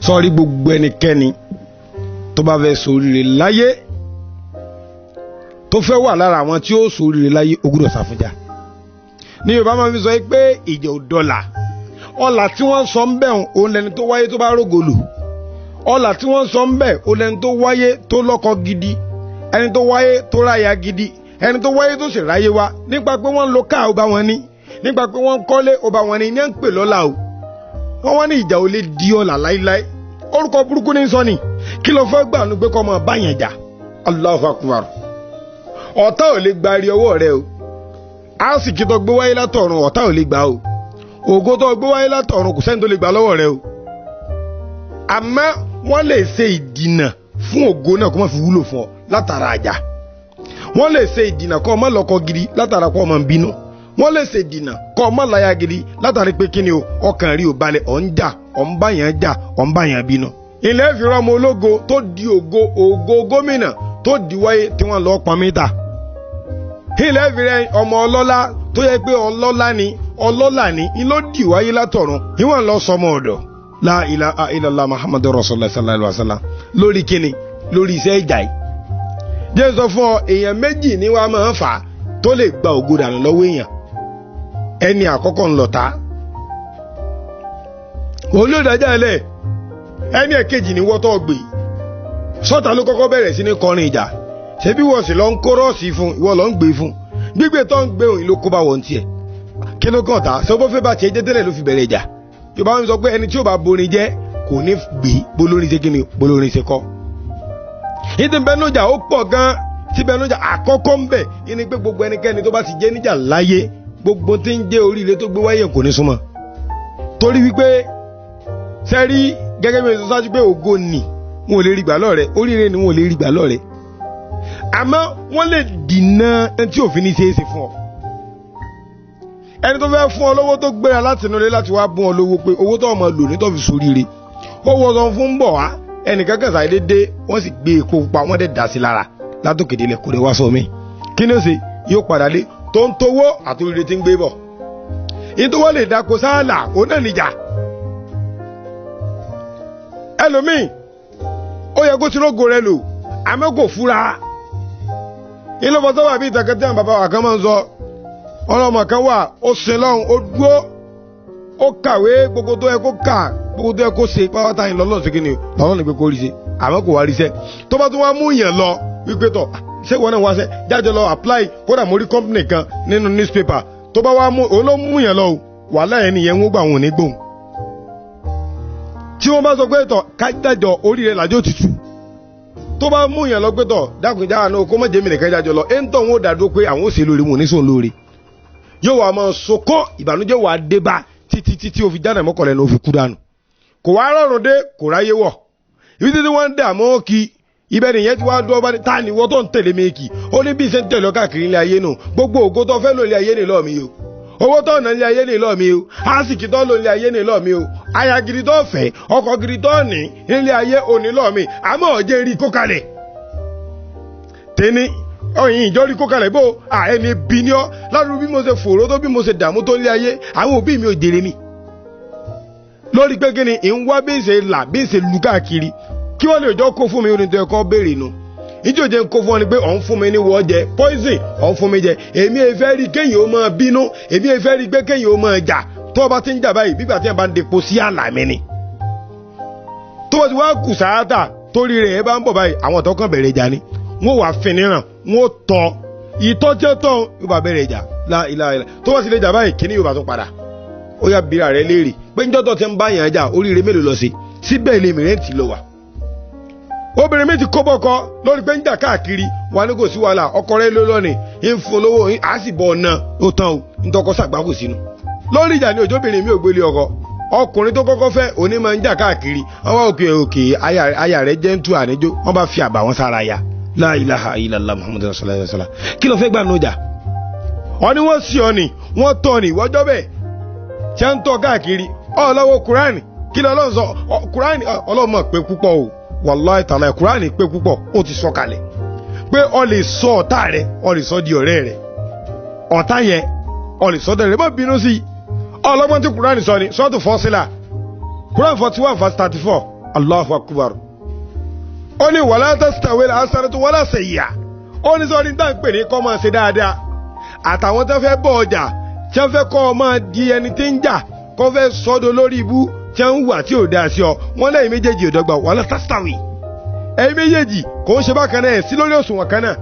sọ́ọ́rí gbogbo ẹnikẹ́ni tó bá fẹ́ ṣoríire láyé tó fẹ́ wà lára àwọn tí ó ṣoríire láyé ó gbọ́dọ̀ sàfúnjà. ní Yorùbá máa fi sọ pé ìjà ò dọ́là, ọlà tí wọ́n sọ ń bẹ̀ òun lẹni tó wáyé tó bá rógolò, ọlà tí wọ́n sọ ń bẹ̀ òun lẹni tó wáyé tó lọ́kọ gidi, ẹni tó wáyé tó ráya gidi, ẹni tó wáyé tó sì ráyé wá. nípa pé wọ́n ń lo káà ó bá wọn ní, nípa pé wọ́n ń kọ́lé ó bá wọn ní ń pè lọ́lá o. wọ́n wá ní ìjà ò lè di ọlà láíláí, orúkọ burúkú ní sọ ni. kí ló fẹ́ gbà ní pé kọ́ máa bá yẹn jà? Allahu Akbar. ọ̀tá ò lè gba rí ọwọ́ rẹ o, a sì kí tó gbé wáyé látọ̀run ọ̀tá ò lè gbà o, ògo tó gbé wáyé látọ̀run kò sẹ́ni tó lè gbà lọ́wọ́ rẹ o. àmọ́ wọ́n lè ṣe ìdìnà fún ògo náà kó má fi wúlò fún ọ látara àjà. wọ́n lè ṣe ìdìnà kó má lọ́kọ gidi látara kó má bínú. wọ́n lè ṣe ìdìnà kó má láya gidi látara pé kíni o ọkàn rí o balẹ̀ ọ̀ ń jà ọ̀ ń bá yẹn jà ọ̀ ń bá yẹn bínú. ilé ìfirọ́ ọmọ ológo tó di ògo gómìnà tó di wáyé tí wọ́n lọ́ọ́ pọn mítà. ilé ìfirẹ́ ọmọ ọlọ́lá tó yẹ pé ọlọ́lá ni ló di wáyé látọ̀run ìwọ̀n lọ sọmọ ọ̀dọ̀. La ilaha illallah Muhammadur Rasulullah sallallahu alaihi wasallam. lórí kíni lórí iṣẹ́ ìjà yìí. jẹ́ sọ fún ọ èèyàn méjì ní wàá máa ń fà á tó lè gba ògo dànù lọ́wọ́ èèyàn. ẹni àkọ́kọ́ ń lọ̀tá, olóòdájà ẹlẹ́ ẹni ẹ̀kejì ní wọ́tọ́ gbé. sọ́ta ló kọ́kọ́ bẹ̀rẹ̀ sí ní kọrin ìjà, ṣebí wọ́n sì lọ ń kó rọ́ọ̀sì fún ìwọ lọ ń gbé fún, gbígbé tó ń gbé òun ló kó bá wọn tiẹ̀. kí ló kàn ta sọ bó fẹ́ bá tiẹ̀ jẹ́ tẹ́lẹ̀ ló fi bẹ̀rẹ̀ ìjà. Yorùbá wọn sọ pé ẹni tí ò bá borin jẹ́ kò ní gbé bolórin ṣe kíni bolórin ṣe kọ́. ìdí bẹnujà ó pọ̀ gan-an tí bẹnujà àkọ́kọ́ ń bẹ̀ ìní pé gbogbo ẹnikẹ́ni tó bá ti jẹ́ níjà láyé gbogbo tí ń jẹ́ oríire tó gbé wáyé kò ní súnmọ́. torí wípé sẹ́rí gẹ́gẹ́ bí ẹ̀sọ́ sáájú pé ògo ni wọn ò lè rí gbà lọ́rẹ̀, oríire ni wọn ò lè rí gbà lọ́rẹ̀. àmọ́ wọ́n lè dìnnà ẹni tí òfin ní ṣe é ṣe fún ọ. ẹni tó fẹ́ fún ọ lówó tó gbéra láti inú ilé láti wá bún ọ lówó pé owó tó ọmọ lò ní tó fi soríire. ó wọ sọ fún bọ̀ wá ẹnìkan kẹsà dédé wọ́n sì gbé epo pupa wọ́n dẹ̀ dà sí lára látòkèdè ilẹ̀ kò lè wá sọ mí. kí ni ó ṣe yóò padà dé tó ń towó àtòrire tí ń gbé bọ̀. ìtò wọ́n lè dako sáàlà òun náà níjà. ẹlòmíì ó yẹ kó tí ló go rẹ lò àmọ́ kò fura. ilé ọmọ sábà bíi ìtàkẹ́tì àwọn bàbá wa kan máa ń sọ ọlọ́mọ kan wà ó sin lọ́hùn ó dúró ó kàwé gbogbo tó yẹ kó kà gbogbo tó yẹ kó ṣe pátá yìí lọ́lọ́ sí kíni lọ́lọ́ ní pé kó rí ṣe àmọ́ kò wá rí ṣe. tó bá tún wá mú yàn lọ wípé tọ̀ ṣé wọn náà wá ṣe jáde lọ apply kódà mo rí company kan nínú newspaper tó bá wá mú òun ló mú yàn lọ o wàhálà yẹn nìyẹn ń gbà wọn ò ní gbóhùn. tí wọ́n bá sọ pé tọ̀ kájájọ orí rẹ̀ làjọ tutù tó bá mú yàn lọ pé tọ̀ dákùnjá àná kó mọ̀ jẹ́mi nìkan jájọ lọ ẹ̀ ń tọ̀ wọn ò dàdó pé àwọn ò ṣe lóore wọn ò ní sùn lóore. yóò wá máa sokó ìbànújẹ́ wà á dé bá títí ó fi dáná mọ́kànlẹ́ ní ó fi kú dànù. kò wá rọrùn dé kò ráyé wọ̀ ibi títí wọ́n ń dààmú kí ibẹ̀ nìyẹn ti wá dúró bá ní ta ni wọ́n tó ń tẹ̀lé méèkì ó ní bí iṣẹ́ ń tẹ̀lé káàkiri ilé ayé nù gbogbo ògo tó fẹ́ lò ilé ayé ní lọ́ọ̀ mi o owó tó nà ilé ayé ní lọ́ọ̀ mi o àsìkí tó lò ilé ayé ní lọ́ọ̀ mi o aya gidi tó fẹ́ ọkọ̀ gidi tó ní ilé ayé òní lọ́ọ̀ mi àmọ́ ọ̀jẹ̀ rí kó kalẹ̀ tẹ́ni ọ̀yìn ìjọ rí kó kalẹ̀ bó ẹni bí ní ọ́ ládùúgbò bí mo ṣe fòró tó bí mo ṣe dààmú tó ilé ayé àwọn òbí mi ò jèrè mi lórí pé kí ni ń wá bí ń ṣe là bí ń ṣe lu káàkiri kí wọ́n lè jọ kó fún mi orin tó ẹ̀kọ́ béèrè nu ìjọ jẹ́ kó fún ọ ni pé òun fún mi ní wọ́ jẹ poison òun fún mi jẹ èmi ẹ fẹ́ rí kéyìn ó máa bínú èmi ẹ fẹ́ rí pé kéyìn ó máa jà tó o bá ti ń jà báyìí bígbà tí ẹ bá ń depo sí àlà mi ni tó o ti wá kù sáátà torí rẹ̀ ẹ bá ń bọ̀ báyìí àwọn tó kàn bẹ̀rẹ̀ jà ni wọ́n wà fìnnìràn wọ́n tọ́ ìtọ́jẹ́ tán yóò bá bẹ̀rẹ̀ jà láìláìlá tó bá ti lè jà báyìí kíní yóò bá tún padà ó yá bíra rẹ̀ léèrè pé ń jọ́tọ̀ ti ń bá yàn jà oríire mélòó lọ sí síbẹ̀ ilé mìíràn lọ wà. obìnrin méjì kó bọ́kọ lórí pé ń jà káàkiri wà ní kò sí wàhálà ọkọ rẹ̀ ló lọ́ni ń fún lówó á sì bọ̀ ọ̀nà ó tán o ń tọkọ sàgbákò sínú. lórí ìjà ni òjòbìnrin mi ò gbélé ọkọ ọkùnrin tó kọ́kọ́ fẹ́ òní máa ń jà káàkiri àwọn òkè aya rẹ̀ jẹ́ ń tú àníjó wọ́n bá fi àbà wọn sára ya la ilaha illallah muhammadu rasulullah sallallahu alaihi wasallam kí ló fẹ́ gbà nùjà ọ ni wọ́n sí ọ ni wọ́n tọ́ ni ìwọ́jọ́ bẹ́ẹ̀ ṣe ń tọ́ káàkiri ọlọ́wọ́ kúránì kí ló lọ́n sọ kúránì ọlọ́mọ pé púpọ̀ o wàláì tàlà kúránì pé púpọ̀ ó ti sọ kalẹ̀ pé ọ lè sọ ọ̀tá rẹ ọ lè sọ di ọ̀rẹ́ rẹ ọ̀tá yẹn ọ lè sọ dẹ̀rẹ̀ má bínú sí ọlọ́gbọ́n tí kúránì sọ ni sọ́ọ̀tù fọ́sílà Quran 41 verse 34 Allahu Akbar. Ó ní wala tastawil hasanatu wala sayyi'a. Ó ní sọ́ni tá ń pè ní kọ́ máa ṣe dáadáa àtàwọn tó fẹ́ bọ̀ ọjà tí wọ́n fẹ́ kọ́ ọ máa di ẹni tí ń jà kọ́ fẹ́ sọ́dọ̀ lórí ibú tí wọ́n ń wà tí ò dáa sí ọ wọ́n lẹ́yìn méjèèjì ò dọ́gba wala tastawi. Ẹ̀yin méjèèjì kò ń ṣe bákan náà sí lórí òṣùwọ̀n kan náà.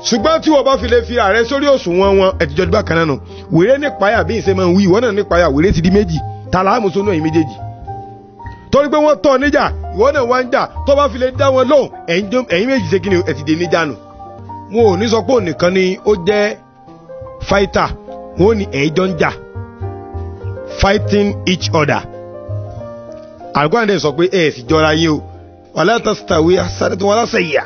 Ṣùgbọ́n tí wọ́n bá fi lè fi ààrẹ sórí òṣùwọ̀n wọn ẹ̀tìjọ́ dúbà kan náà nù wèrè nípayà bí ìṣe máa ń wí ìwọ náà nípayà wèrè ti di méjì tàlàmùsọ́nù ẹ̀yin méjèèjì. Torí pé wọ́n tọ́ níjà ìwọ náà wá ń jà tó bá fi lè dá wọn lóhùn ẹ̀yin méjì ṣe kí ni ẹ ti dé níjà nù. Wọn ò ní sọ pé ònìkan ni ó jẹ́ fighter wọn ò ní ẹ̀jọ́ ń jà fighting each other. Àgbọ̀ndẹ̀ sọ pé ẹ̀ sì jọra yín o wala tastawi hasanatu wala sayyi'a.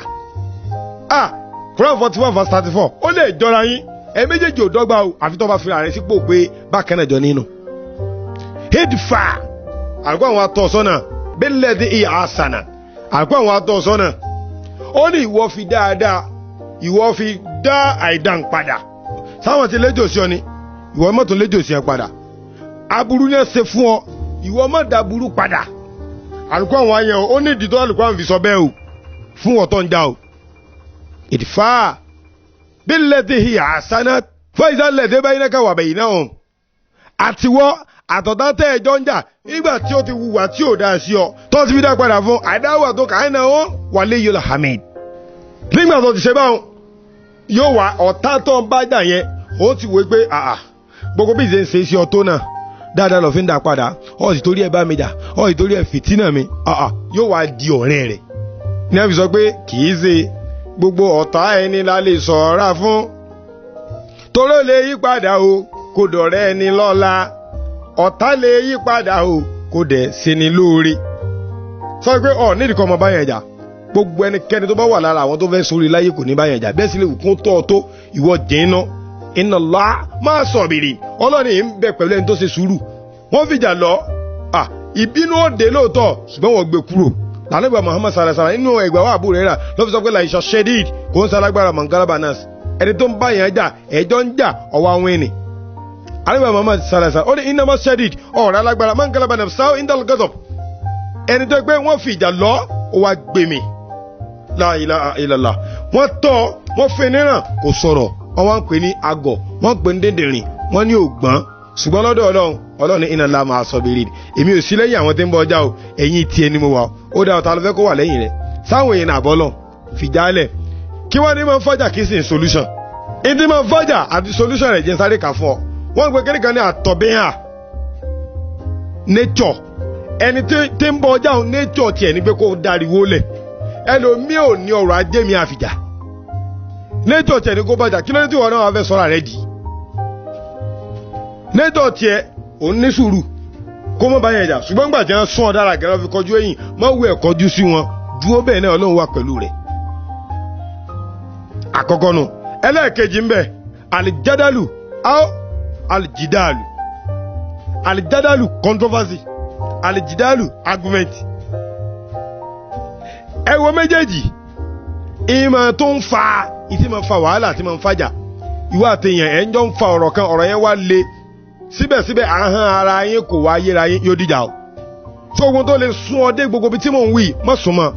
Quran 41 verse 34 ó lè jọra yín ẹ méjèèjì ò dọ́gba o àfi tó bá fi ààrẹ sípò pé bákan náà jọ nínú. Idfa àgbọ̀ àwọn atọ́ sọ́nà billati hiya ahsana àgbọ̀ àwọn atọ́ sọ́nà ó ní ìwọ fi dáadáa ìwọ fi dá àìdán padà sáwọn ti léjò sí ọ ni ìwọ mọ́tò léjò sí ẹ padà aburú ní ẹ ṣe fún ọ ìwọ mọ́ da burú padà àlùkò àwọn ayẹ ó ní ìdìtọ́ àlùkò àwọn fi sọ bẹ́ẹ̀ o fún ọ̀tọ̀ ń já o. Idfa billati hiya ahsana fa iza alladhi baynaka wa baynahum àtiwọ́ àtọ̀tá tẹ́ ẹjọ́ ń jà nígbà tí ó ti wùwà tí ò dáa sí ọ tó ti fi dá padà fún àdáwà tó kàá náà wọn waliyyul hamid. Nígbà tó ti ṣe báwọn yóò wá ọ̀tá tó ń bá jà yẹn ó ti wé pé gbogbo bí ìṣe ń ṣe sí ọ tó náà dáadáa lọ fi ń dá padà ọ sì torí ẹ bá mi jà ọ sì torí ẹ fìtínà mi yóò wá di ọ̀rẹ́ rẹ̀. Ní a fi sọ pé kì í ṣe gbogbo ọ̀tá ẹni la lè ṣọ́ra fún torí ó lè yí padà o kò dọ̀rẹ́ ẹni lọ́la ọ̀tá lè yí padà o kò dẹ̀ ṣe ni lóore. Sọ pé nídìí kan ọmọ báyẹn jà gbogbo ẹnikẹ́ni tó bá wà lára àwọn tó fẹ́ sórí láyé kò ní báyẹn jà bẹ́ẹ̀ sì lè wù kún tọ́ ọ tó ìwọ jẹ́nà inna Allah máa sọ̀bìrì ọlọ́ni ń bẹ pẹ̀lú ẹni tó ṣe sùúrù wọ́n fìjà lọ ìbínú òde lóòótọ́ ṣùgbọ́n wọ́n gbé kúrò lànàgbà Muhammad sàrẹ̀sàrẹ̀ nínú ẹgbàá wà àbúrò rẹ̀ ló fi sọ pé laisha shedid kò ń sálágbára mọ̀ngálàbà nas ẹni tó ń bá yẹn jà ẹjọ́ ń jà ọwọ́ àwọn ẹni. Ànábì Muhammad sàrẹ̀sàrẹ̀ ó ní innama shedid ọ̀rọ̀ alágbára mọ̀ngálàbà nafsahu indal ghadab ẹni tó pé wọ́n fi ìjà lọ ó wá gbèmí la ilaha illallah wọ́n tọ́ wọ́n fi níran kò sọ̀rọ̀ wọ́n wá ń pè ní agọ̀ wọ́n pè ní dèdèrìn wọ́n ní ògbọ́n ṣùgbọ́n lọ́dọ̀ Ọlọ́run ní inna Allaha ma'a sabirin èmi ò sí lẹ́yìn àwọn tí ń bọ ọjà o ẹ̀yìn tiẹ̀ ni mo wà ó dá ọ̀tá ló fẹ́ kó wà lẹ́yìn rẹ̀ sáwọn èèyàn àbọ́lọ̀ fìjálẹ̀ kí wọ́n ní máa ń fọ́jà kí sì ń solution ìdí máa ń fọ́jà àti solution rẹ̀ jẹ́ sáré kà fún ọ wọ́n gbé kékeré kan ní àtọ̀bíhàn nature ẹni tí ń bọ ọjà nature tiẹ̀ ní pé kó dariwo lẹ̀ ẹlòmíì ò ní ọrọ̀ ajé mi àfìjà nature tiẹ̀ ní kó bàjá kí ló dé tí wọn náà wà fẹ́ sọ́ra rẹ̀ di nature tiẹ̀ òun ní sùúrù kó mọ́ bá yẹn jà ṣùgbọ́n gbà tí wọ́n sún ọ dára gẹ́gẹ́ fi kọjú ẹ̀yìn mọ́ wù ẹ̀ kọjú sí wọn dúró bẹ́ẹ̀ náà Ọlọ́run wà pẹ̀lú rẹ̀. Àkọ́kọ́ nu ẹlẹ́ẹ̀kejì ń bẹ alijadalu aw alijidalu alijadalu controversy alijidalu argument. Ẹ wo méjèèjì ìmọ̀ tó ń fa ìtì máa ń fa wàhálà àti máa ń fàjà ìwà àtẹ̀yàn ẹ̀ ń jọ ń fa ọ̀rọ̀ kan ọ̀rọ̀ yẹn wá le síbẹ̀síbẹ̀ ahọ́n ara yín kò wá yéra yín yóò dìjà o. tó ogun tó lè sún ọ dé gbogbo ibi tí mò ń wí má sún mọ́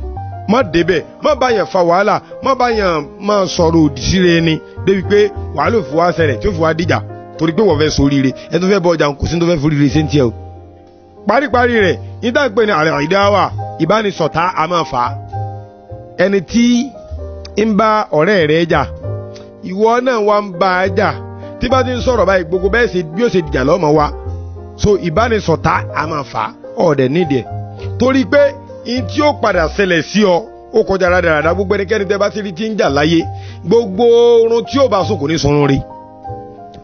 má débẹ̀ má bá yẹn fa wàhálà má bá yẹn má sọ̀rọ̀ òdì síre ni débi pé wàhálà ò fi wá ṣẹlẹ̀ tí ó fi wá dìjà torí pé wọ́n fẹ́ sóríire ẹ tó fẹ́ bọ ọjà kò sí tó fẹ́ foríire ṣé ń tiẹ̀ o. paríparí rẹ̀ níta pé ní àlẹ́ ìdáwà ìbánisọ̀tá a máa fà á. ẹni tí ń bá ọ̀rẹ́ rẹ̀ jà ìwọ náà wá ń bá a jà tí bá ti ń sọ̀rọ̀ báyìí gbogbo bẹ́ẹ̀ ṣe bí ó ṣe dìjà lọ́mọ wa so ìbánisọ̀tá a máa fà á ọ̀dẹ̀ nídìí ẹ̀ torí pé in tí ó padà ṣẹlẹ̀ sí ọ ó kọjá rádaràdá gbogbo ẹnikẹ́ni tẹ́ bá ti rí ti ń jà láyé gbogbo oorun tí ó bá sùn kò ní sunrun rí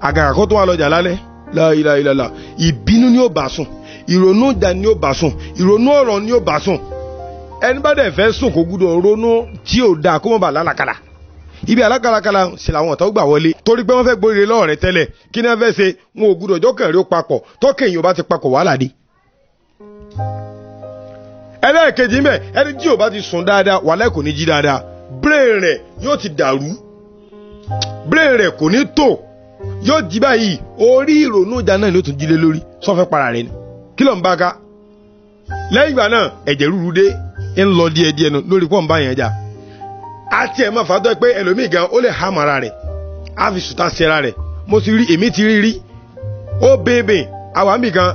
àgàgà kó tó wà lọ́jà lálẹ́ la ilaha illallah ìbínú ni ó bá sùn ìrònú ìjà ni ó bá sùn ìrònú ọ̀rọ̀ ni ó bá sùn ẹni bá dẹ̀ fẹ́ sùn kó gbúdọ̀ ronú tí ò dáa kó mọ̀ bà lálàkàlà ibi alákàlàkàlà ṣe làwọn ọ̀tá gbà wọlé torí pé wọ́n fẹ́ gbóríire lọ́wọ́ rẹ tẹ́lẹ̀ kí ni wọ́n fẹ́ ṣe wọn ò gbúdọ̀ jọ́kàn rí ó papọ̀ tọ́kàn èèyàn bá ti papọ̀ wàhálà dé. ẹlẹ́ẹ̀kejì ń bẹ ẹni tí ò bá ti sùn dáadáa wàhálà kò ní jí dáadáa brain rẹ̀ yóò ti dàrú brain rẹ̀ kò ní tò yóò jí báyìí orí ìrònú ìjà náà ló tún jí lé lórí sọ́fẹ́ para rẹ̀ ni kí ló ń bá ká lẹ́yìn ìgbà náà ẹ̀jẹ̀ rúru dé ń lọ díẹ̀díẹ̀ nù lórí pọ́ǹbà yẹn jà àti ẹ̀ máa fàtọ́ pé ẹlòmíì gan ó lè há mara rẹ̀ á fi sùtá sẹ́ra rẹ̀ mo ti rí èmi ti rí ó bèbè àwa ń bì kan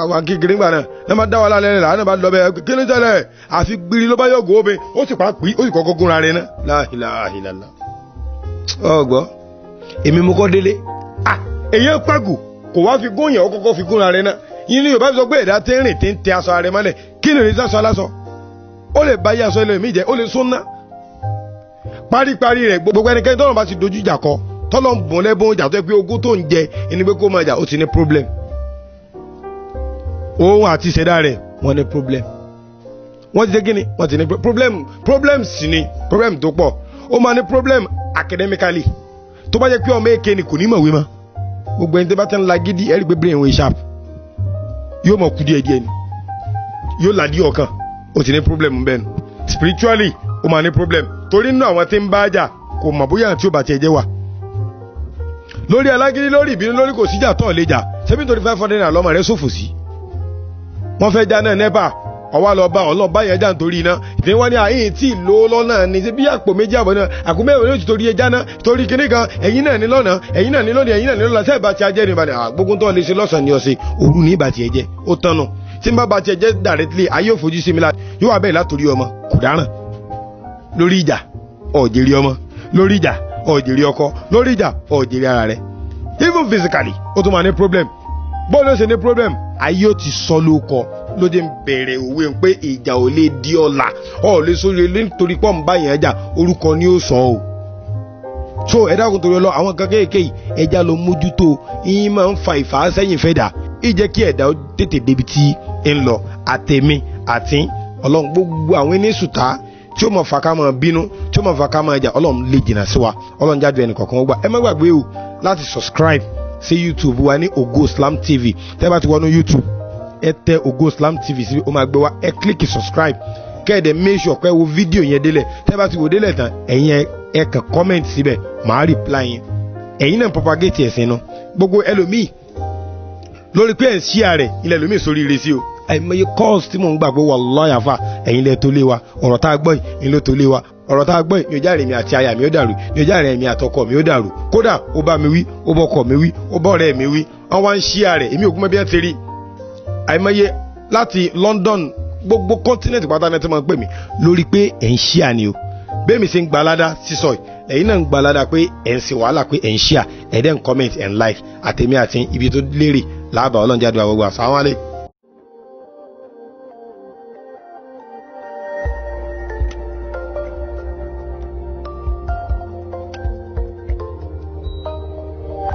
àwa kékeré ńgbà náà ẹ máa dá wa lálẹ́ rẹ̀ láwọn náà bá lọ bẹ́ẹ̀ kí ni tẹ́lẹ̀ àfi gbiri ló bá yọ̀ gòó bẹ́ẹ̀ ó sì pa pí ó sì kọ́kọ́ gúnra rẹ̀ náà láhìláhìlá ọgbọ́ èmi mú kọ́ délé èyí ń pàgù kò wá fi gún yẹn ó kọ́kọ́ fi gúnra rẹ̀ náà yín ní Yorùbá fi sọ pé ẹ̀dá tẹ́ rìn tí ń tẹ aṣọ rẹ̀ mọ́lẹ̀ kí ni ìrísí aṣọ aláṣọ ó lè bá yé aṣọ ilé mi jẹ́ ó lè súnná paríparí rẹ̀ gbogbo ẹnikẹ́ni tọ́lọ́ bá ti dojú ìjà kọ tọ́lọ́ ń bùn lẹ́bùn ìjà tó yẹ pé ogún tó ń jẹ ẹni pé kó máa jà ó ti ní problem òun àti ìṣẹ̀dá rẹ̀ wọ́n ní problem wọ́n ti ṣe kí ni wọ́n ti ní problem sì ni problem tó pọ̀ ó máa ní problem academically tó bá jẹ́ pé ọmọ èké ni kò ní mọ̀wé mọ́ gbogbo ẹni tó bá ti ń la gidi ẹ̀rí pé brain wọn sharp yóò mọ̀ kú díẹ̀díẹ̀ ni yóò ládìí ọkàn ó ti ní problem bẹ́ẹ̀ ni spiritually ó máa ní problem torí nínú àwọn tí ń bá jà kò mọ̀ bóyá àti ó bá tiẹ̀ jẹ́ wà lórí alágídí lórí ìbínú lórí kò síjà tó lè jà ṣebí nítorí 500 naira lọ́mọ rẹ̀ ṣòfò sí wọ́n fẹ́ já náà nẹ́pà ọwọ́ lọ bá ọlọ́ọ̀bá yẹn já nítorí iná ìdí wọ́n ní àyìn tí ìlò lọ́nà ní bí àpò méjì àbọ̀ náà àpò mẹ́rin ló ti torí ẹja náà torí kíní kan ẹ̀yin náà ní lọ́nà ẹ̀yin náà ní lónìí ẹ̀yin náà ní lọ́la sẹ́ẹ̀ bá ti ajẹ́ ní ìbàdàn gbogbo tó lè ṣe lọ́sàn-án ní ọ̀sẹ̀ òru ní ìbàtì ẹ̀jẹ̀ ó tán nù tí n bá ti ẹ̀jẹ̀ directly ayé òfojú sí mi la yóò wà bẹ́ẹ̀ látòrí ọmọ kò dáràn lórí ìjà ọ̀jẹ̀rì ọmọ lórí ìjà ọ̀jẹ̀rì ọkọ lórí ìjà ọ̀jẹ̀rì ara rẹ̀ even physically ó tún máa ní problem bọ́ọ̀lù ó ṣe ní problem ayé ó ti sọ lóko ló dé ń bẹ̀rẹ̀ òwe ń pé ìjà ò lè di ọ̀la ọ̀ lè sórí ilé nítorí pọ́ ń bá yẹn jà orúkọ ni ó sọ ọ́ so ẹ̀dá kò torí ọlọ́ àwọn kan kéèké ẹja ló mójútó yín máa ń fa ìfàsẹ́yìn fẹ́ dà ìjẹ́ kí ẹ̀dá ó tètè débi tí ń lọ àtẹ̀mí àti ọlọ́run gbogbo àwọn ẹni sùtá tí ó mọ̀ fà ká máa bínú tí ó mọ̀ fà ká máa jà ọlọ́run lè jìnnà sí wa ọlọ́run jáde ẹnì kọ̀ọ̀kan gbà ẹ má gbàgbé o láti subscribe sí YouTube wa ní Ògo Islam TV tẹ́ bá ti wọnú YouTube ẹ tẹ Ògo Islam TV síbi ó máa gbé wa ẹ kílíkì subscribe kẹ́ẹ̀dẹ̀ make sure pé wo fídíò yẹn délẹ̀ tẹ́ bá ti wò délẹ̀ tán ẹ̀yin ẹ kàn comment síbẹ̀ màá reply yẹn ẹ̀yin náà propagate ẹ̀sìn náà gbogbo ẹlòmíì lórí pé ẹ̀ ń share rẹ̀ ilẹ̀ ẹlòmíì sórí ire sí o àìmọye calls tí mò ń gbà pé wallahi àfà ẹ̀yin lẹ tó lé wa ọ̀rọ̀ tá a gbọ́ yìí ló tó lé wa ọ̀rọ̀ tá a gbọ́ yìí ní ojà rẹ̀ mi àti aya mi ó dàrú ní ojà rẹ̀ mi àtọkọ mi ó dàrú kódà ó bá mi wí ó bọ́kọ mi wí ó bọ́ ọ̀rẹ́ mi wí wọ́n wá ń share rẹ̀ èmi ògùn mọ́ bí wọ́n ti rí àìmọye láti London gbogbo continent pátá náà tí wọ́n ń pè mí lórí pé ẹ̀ ń share ni o bẹ́ẹ̀ mi ṣe ń gbalada sísọ yìí ẹ̀yin náà ń gbalada pé ẹ̀ ń ṣe wàhálà pé ẹ̀ ń share ẹ̀ dẹ́ ń comment ẹ̀ ń like àtẹ̀mí àti ibi tó lérè láàbà ọlọ́njáde àwọn gbogbo àṣà wọn lé.